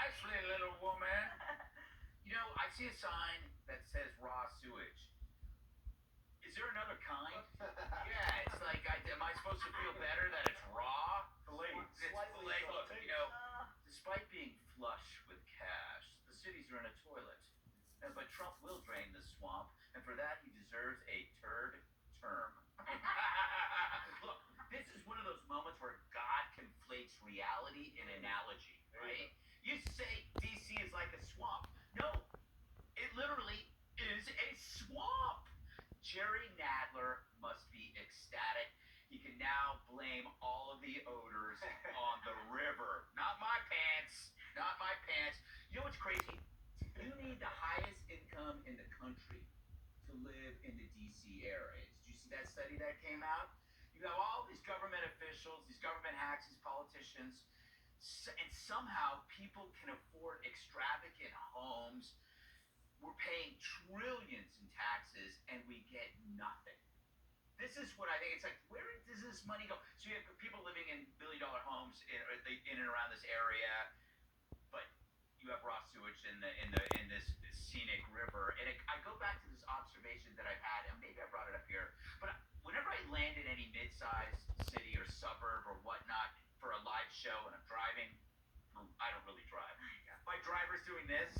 Nicely, little woman. You know, I see a sign that says raw sewage. Is there another kind? Yeah, it's like, am I supposed to feel better that it's raw? Filet. It's filet. Look, you know, despite being flush with cash, the cities are in a toilet. But Trump will drain the swamp, and for that he deserves a turd term. Look, this is one of those moments where God conflates reality and analogy, right? You say DC is like a swamp. No, it literally is a swamp. Jerry Nadler must be ecstatic. He can now blame all of the odors on the river. Not my pants. Not my pants. You know what's crazy? You need the highest income in the country to live in the DC area. Did you see that study that came out? You have all these government officials, these government hacks, these politicians, and somehow people can afford extravagant homes. We're paying trillions in taxes and we get nothing. This is what I think. It's like, where does this money go? So you have people living in billion-dollar homes in and around this area, but you have raw sewage in this scenic river. And I go back to this observation that I've had, and maybe I brought it up here, but whenever I land in any mid-sized city or suburb or whatnot for a live show and I'm driving, I don't really drive. My driver's doing this.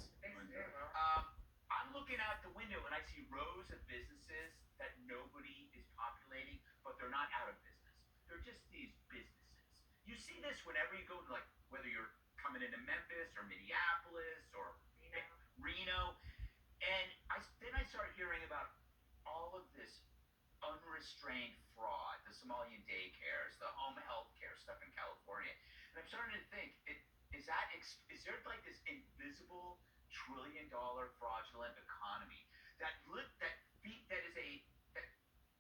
I'm looking out the window and I see rows of businesses that nobody is populating, but they're not out of business. They're just these businesses. You see this whenever you go to, like, whether you're coming into Memphis or Minneapolis or Reno. And then I start hearing about all of this unrestrained fraud, the Somalian daycares, the home health care stuff in California. And I'm starting to think, is there like this invisible trillion-dollar fraudulent economy that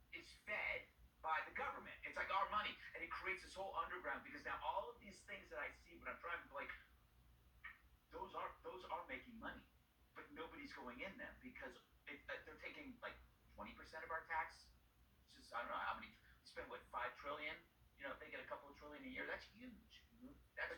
is fed by the government? It's like our money, and it creates this whole underground, because now all of these things that I see when I'm driving, like, those are making money, but nobody's going in them because they're taking like 20% of our tax. It's just, I don't know how many. We spend what, 5 trillion? You know, if they get a couple of trillion a year, that's huge. That's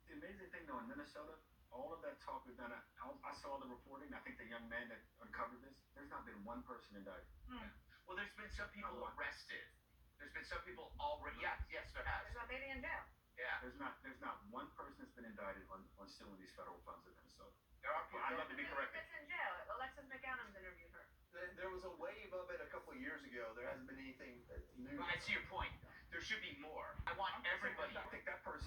The amazing thing though in Minnesota, all of that talk we've done. I saw the reporting. I think the young man that uncovered this. There's not been one person indicted. Yeah. Well, there's been some people arrested. There's been some people already. Yeah, yes, there has. There's not maybe in jail. Yeah. There's not one person that's been indicted on stealing these federal funds in Minnesota. There are people. I'd love to be corrected. That's in jail. Alexis McAdams interviewed her. There was a wave of it a couple of years ago. There hasn't been anything new. I see your point. There should be more. I want everybody. I think that person